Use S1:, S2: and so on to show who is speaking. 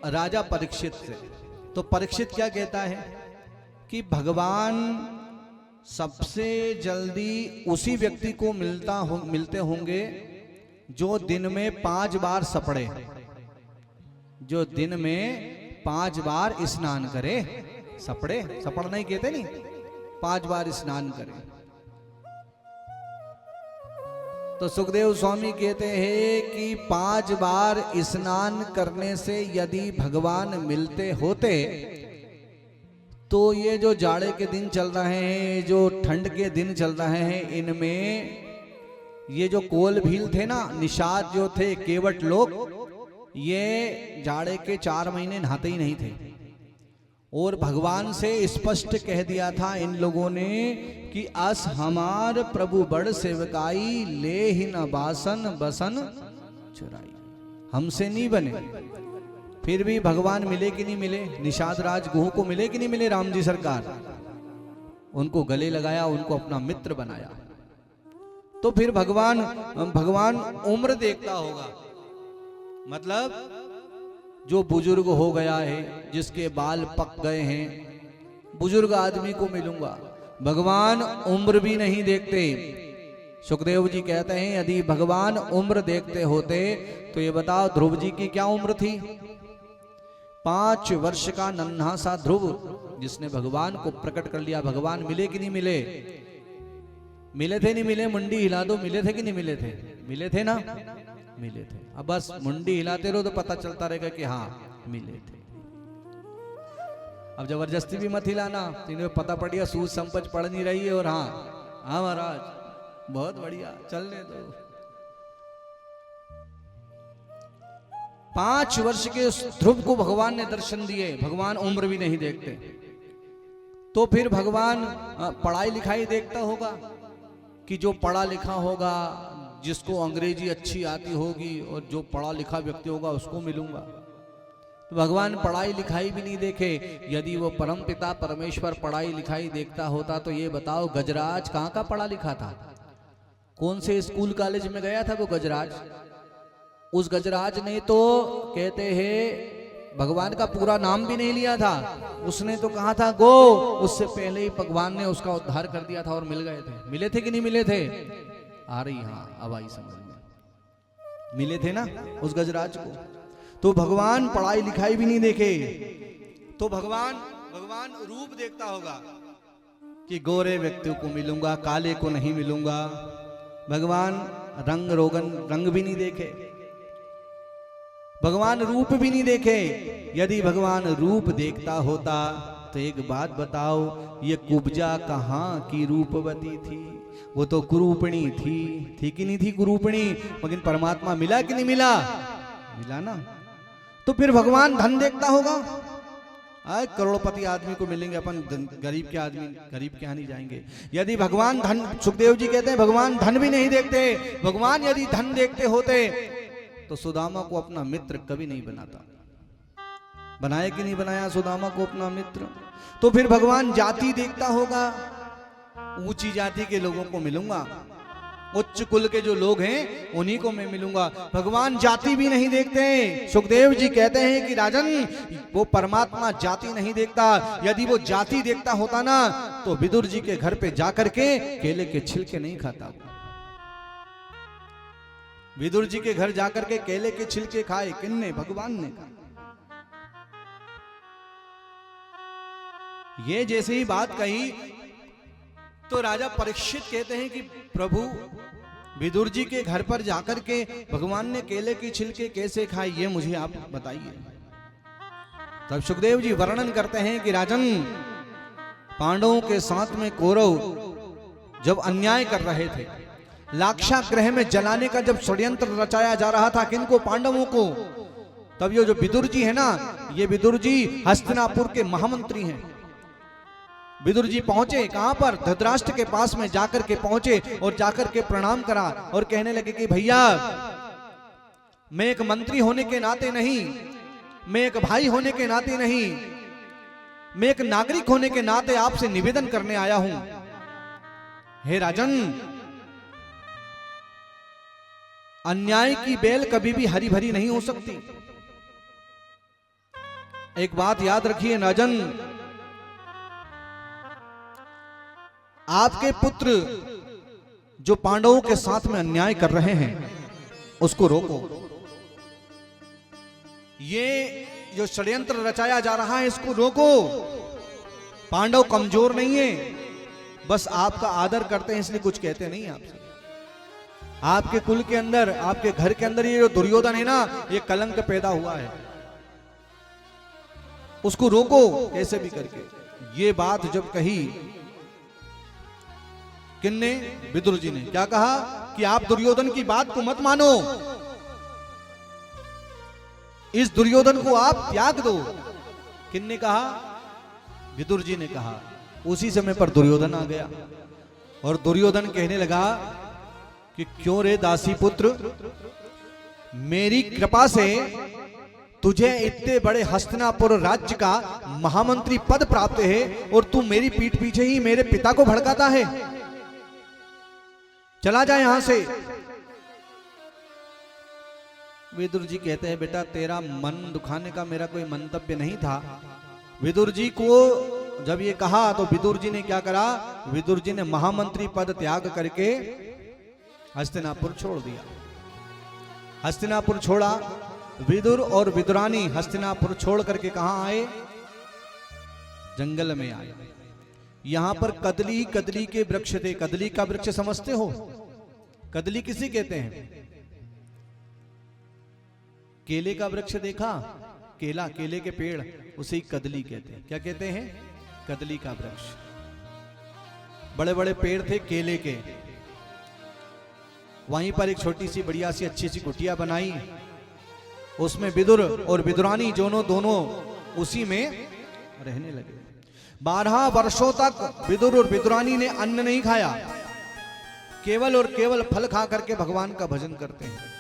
S1: राजा परीक्षित से। तो परीक्षित क्या कहता है कि भगवान सबसे जल्दी उसी व्यक्ति को मिलते होंगे जो दिन में 5 बार सपड़े, जो दिन में 5 बार स्नान करे। सपड़े, सपड़ना ही कहते नहीं, 5 बार स्नान करे। तो सुखदेव स्वामी कहते हैं कि 5 बार स्नान करने से यदि भगवान मिलते होते तो ये जो जाड़े के दिन चल रहे हैं, जो ठंड के दिन चल रहे हैं, इनमें ये जो कोल भील थे ना, निषाद जो थे, केवट लोग, ये जाड़े के 4 महीने नहाते ही नहीं थे। और भगवान से स्पष्ट कह दिया था इन लोगों ने कि अस हमार प्रभु बड़ सेवकाई, ले ही न बासन बसन चुराई, हमसे नहीं बने। फिर भी भगवान मिले कि नहीं मिले? निषाद राज गुह को मिले कि नहीं मिले? राम जी सरकार उनको गले लगाया, उनको अपना मित्र बनाया। तो फिर भगवान उम्र देखता होगा, मतलब जो बुजुर्ग हो गया है, जिसके बाल पक गए हैं, बुजुर्ग आदमी को मिलूंगा। भगवान उम्र भी नहीं देखते। सुखदेव जी कहते हैं यदि भगवान उम्र देखते होते तो ये बताओ ध्रुव जी की क्या उम्र थी? 5 वर्ष का नन्हा सा ध्रुव, जिसने भगवान को प्रकट कर लिया। भगवान मिले कि नहीं मिले? मिले थे नहीं मिले? मुंडी हिला दो, मिले थे कि नहीं मिले थे? मिले थे ना, मिले थे। अब बस मुंडी हिलाते रहो तो पता चलता रहेगा कि हाँ मिले थे। अब जबरदस्ती भी मत हिलाना, इन्हें पता पड़ गया सूझ समझ पड़ नहीं रही है, और हाँ महाराज बहुत बढ़िया, चलने दो। 5 वर्ष के ध्रुव को भगवान ने दर्शन दिए। भगवान उम्र भी नहीं देखते। तो फिर भगवान पढ़ाई लिखाई देखता होगा कि जो पढ़ा लिखा होगा, जिसको अंग्रेजी अच्छी आती होगी, और जो पढ़ा लिखा व्यक्ति होगा उसको मिलूंगा। तो भगवान पढ़ाई लिखाई भी नहीं देखे। यदि वो परमपिता परमेश्वर पढ़ाई लिखाई देखता होता तो ये बताओ गजराज कहाँ का पढ़ा लिखा था? कौन से स्कूल कॉलेज में गया था वो गजराज? उस गजराज ने तो कहते हैं भगवान का पूरा नाम भी नहीं लिया था। उसने तो कहा था गो, उससे पहले ही भगवान ने उसका उद्धार कर दिया था और मिल गए थे। मिले थे कि नहीं मिले थे? आ रही, हाँ अब आई समझ में। मिले थे ना उस गजराज को। तो भगवान पढ़ाई लिखाई भी नहीं देखे। तो भगवान रूप देखता होगा कि गोरे व्यक्तियों को मिलूंगा, काले को नहीं मिलूंगा। भगवान रंग भी नहीं देखे। भगवान रूप भी नहीं देखे। यदि भगवान रूप देखता होता तो एक बात बताओ, ये कुब्जा कहाँ की रूपवती थी? वो तो कुरूपणी थी कि नहीं थी? कुरूपणी। मगर परमात्मा मिला कि नहीं मिला? मिला ना। तो फिर भगवान धन देखता होगा। करोड़पति आदमी को मिलेंगे, अपन गरीब के आदमी गरीब के यहाँ नहीं जाएंगे। यदि भगवान धन, सुखदेव जी कहते हैं भगवान धन भी नहीं देखते। भगवान यदि धन देखते होते तो सुदामा को अपना मित्र कभी नहीं बनाता। बनाया कि नहीं बनाया सुदामा को अपना मित्र? तो फिर भगवान जाति देखता होगा। ऊंची जाति के लोगों को मिलूंगा, उच्च कुल के जो लोग हैं उन्हीं को मैं मिलूंगा। भगवान जाति भी नहीं देखते। सुखदेव जी कहते हैं कि राजन, वो परमात्मा जाति नहीं देखता। यदि वो जाति देखता होता ना तो विदुर जी के घर पे जाकर के केले के छिलके नहीं खाता। विदुर जी के घर जाकर के केले के छिलके खाए किन्ने? भगवान ने। ये जैसे ही बात कही तो राजा परीक्षित कहते हैं कि प्रभु, विदुर जी के घर पर जाकर के भगवान ने केले की छिलके कैसे खाए, ये मुझे आप बताइए। तब सुखदेव जी वर्णन करते हैं कि राजन, पांडवों के साथ में कौरव जब अन्याय कर रहे थे, लाक्षागृह में जलाने का जब षड्यंत्र रचाया जा रहा था, किनको? पांडवों को। तब ये जो विदुर जी है ना, ये विदुर जी हस्तिनापुर के महामंत्री हैं। विदुर जी पहुंचे कहां पर? धृतराष्ट्र के पास में जाकर के पहुंचे और जाकर के प्रणाम करा और कहने लगे कि भैया, मैं एक मंत्री होने के नाते नहीं, मैं एक भाई होने के नाते नहीं, मैं एक नागरिक होने के नाते आपसे निवेदन करने आया हूं। हे राजन, अन्याय की बेल कभी भी हरी भरी नहीं हो सकती। एक बात याद रखिए राजन, आपके पुत्र जो पांडवों के साथ में अन्याय कर रहे हैं उसको रोको। ये जो षड्यंत्र रचाया जा रहा है इसको रोको। पांडव कमजोर नहीं है, बस आपका आदर करते हैं इसलिए कुछ कहते नहीं आपसे। आपके कुल के अंदर, आपके घर के अंदर ये जो दुर्योधन है ना, ये कलंक पैदा हुआ है, उसको रोको कैसे भी करके। ये बात जब कही किन्ने, विदुर जी ने क्या कहा कि आप दुर्योधन की बात को मत मानो, इस दुर्योधन को आप त्याग दो। किन्ने कहा? विदुर जी ने कहा। उसी समय पर दुर्योधन आ गया और दुर्योधन कहने लगा कि क्यों रे दासी पुत्र, मेरी कृपा से तुझे इतने बड़े हस्तिनापुर राज्य का महामंत्री पद प्राप्त है और तू मेरी पीठ पीछे ही मेरे पिता को भड़काता है। चला जा यहां से। विदुर जी कहते हैं बेटा तेरा मन दुखाने का मेरा कोई मंतव्य नहीं था। विदुर जी को जब ये कहा तो विदुर जी ने क्या करा, विदुर जी ने महामंत्री पद त्याग करके हस्तिनापुर छोड़ दिया। हस्तिनापुर छोड़ा, विदुर और विदुरानी हस्तिनापुर छोड़ करके कहां आए? जंगल में आए। यहां पर कदली कदली के वृक्ष थे। कदली का वृक्ष समझते हो? कदली किसे कहते हैं? केले का वृक्ष देखा, केला, केले के पेड़, उसे ही कदली कहते हैं। क्या कहते हैं? कदली का वृक्ष। बड़े बड़े पेड़ थे केले के। वहीं पर एक छोटी सी बढ़िया सी अच्छी सी कुटिया बनाई, उसमें विदुर और विदुरानी दोनों उसी में रहने लगे। 12 वर्षों तक विदुर और विदुरानी ने अन्न नहीं खाया, केवल और केवल फल खा करके भगवान का भजन करते हैं।